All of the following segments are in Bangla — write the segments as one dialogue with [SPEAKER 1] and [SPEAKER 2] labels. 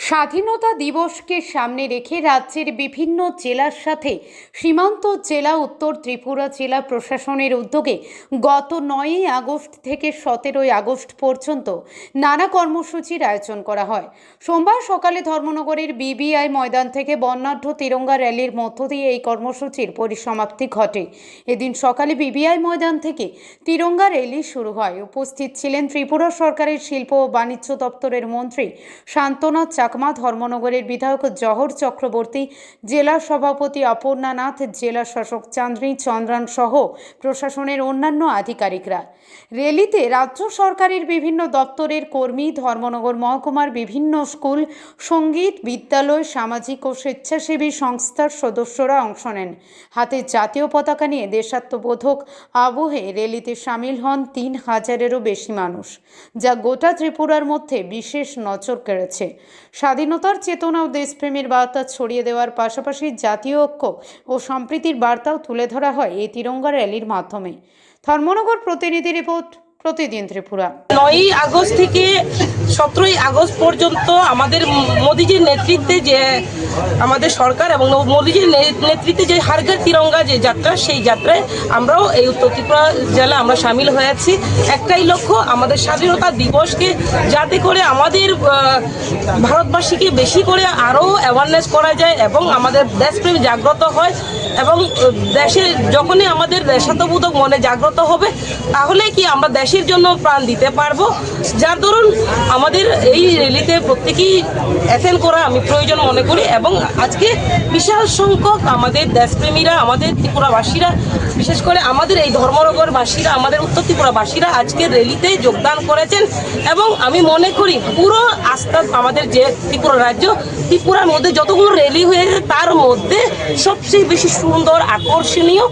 [SPEAKER 1] স্বাধীনতা দিবসকে সামনে রেখে রাজ্যের বিভিন্ন জেলার সাথে সীমান্ত জেলা উত্তর ত্রিপুরা জেলা প্রশাসনের উদ্যোগে গত 9 আগস্ট থেকে 17 আগস্ট পর্যন্ত নানা কর্মসূচির আয়োজন করা হয়। সোমবার সকালে ধর্মনগরের বিবিআই ময়দান থেকে বর্ণাঢ্য তিরঙ্গা র্যালির মধ্য দিয়ে এই কর্মসূচির পরিসমাপ্তি ঘটে। এদিন সকালে বিবিআই ময়দান থেকে তিরঙ্গা র্যালি শুরু হয়। উপস্থিত ছিলেন ত্রিপুরা সরকারের শিল্প ও বাণিজ্য দপ্তরের মন্ত্রী শান্তনা চাকমা, ধর্মনগরের বিধায়ক জহর চক্রবর্তী, জেলা সভাপতি অপর্ণা নাথ, জেলা শাসক চান্দ্রী চন্দ্রান সহ প্রশাসনের অন্যান্য আধিকারিকরা। র্যালিতে রাজ্য সরকারের বিভিন্ন দপ্তরের কর্মী, ধর্মনগর মহকুমার বিভিন্ন স্কুল, সঙ্গীত বিদ্যালয়, সামাজিক ও স্বেচ্ছাসেবী সংস্থার সদস্যরা অংশ নেন। হাতে জাতীয় পতাকা নিয়ে দেশাত্মবোধক আবহে র্যালিতে সামিল হন 3000-এরও বেশি মানুষ, যা গোটা ত্রিপুরার মধ্যে বিশেষ নজর কেড়েছে। স্বাধীনতার চেতনা ও দেশপ্রেমের বার্তা ছড়িয়ে দেওয়ার পাশাপাশি জাতীয় ঐক্য ও সম্প্রীতির বার্তাও তুলে ধরা হয় এই তিরঙ্গা র্যালির মাধ্যমে। ধর্মনগর প্রতিনিধি রিপোর্ট, প্রতিদিন ত্রিপুরা।
[SPEAKER 2] 9 আগস্ট থেকে 17 আগস্ট পর্যন্ত আমাদের মোদিজির নেতৃত্বে যে আমাদের সরকার এবং মোদিজির নেতৃত্বে যে হর ঘর তিরঙ্গা যে যাত্রা, সেই যাত্রায় আমরাও এই উত্তর ত্রিপুরা জেলা আমরা সামিল হয়েছি। একটাই লক্ষ্য, আমাদের স্বাধীনতা দিবসকে যাতে করে আমাদের ভারতবাসীকে বেশি করে আরও অ্যাওয়ারনেস করা যায় এবং আমাদের দেশপ্রেম জাগ্রত হয় এবং দেশের যখনই আমাদের দেশাত্মবোধক মনে জাগ্রত হবে, তাহলে কি আমরা দেশের জন্য প্রাণ দিতে পারবো। যার দরুন আমাদের এই র্যালিতে প্রত্যেকেই অ্যাটেন্ড করা আমি প্রয়োজন মনে করি এবং আজকে বিশাল সংখ্যক আমাদের দেশপ্রেমীরা, আমাদের ত্রিপুরাবাসীরা, বিশেষ করে আমাদের এই ধর্মনগরবাসীরা, আমাদের উত্তর ত্রিপুরাবাসীরা আজকের র্যালিতে যোগদান করেছেন এবং আমি মনে করি পুরো আস্থা আমাদের যে ত্রিপুরা রাজ্য, ত্রিপুরার মধ্যে যতগুলো র্যালি হয়েছে তার মধ্যে সবচেয়ে বেশি সুন্দর আকর্ষণীয়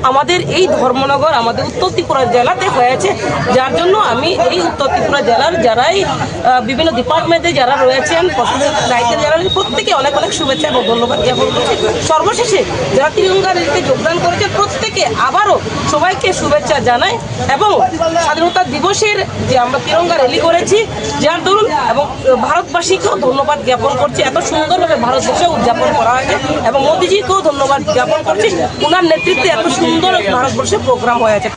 [SPEAKER 2] আমাদের এই ধর্মনগর, আমাদের উত্তর ত্রিপুরা জেলাতে হয়েছে। যার জন্য আমি এই উত্তর ত্রিপুরা জেলার যারাই বিভিন্ন ডিপার্টমেন্টে যারা রয়েছেন, প্রশাসনিক দায়িত্বে যারা, প্রত্যেকে অনেক অনেক শুভেচ্ছা এবং ধন্যবাদ জ্ঞাপন করছি। সর্বশেষে যারা তিরঙ্গা র্যালিতে যোগদান করেছেন প্রত্যেকে আবারও সবাইকে শুভেচ্ছা জানাই এবং স্বাধীনতা দিবসের যে আমরা তিরঙ্গা র্যালি করেছি যার দরুন এবং ভারতবাসীকেও ধন্যবাদ জ্ঞাপন করছি। এত সুন্দরভাবে ভারতবর্ষে উদযাপন করা হয়েছে এবং মোদিজিকেও ধন্যবাদ জ্ঞাপন করছি, ওনার নেতৃত্বে এত সুন্দর ভারতবর্ষে প্রোগ্রাম হয়েছে।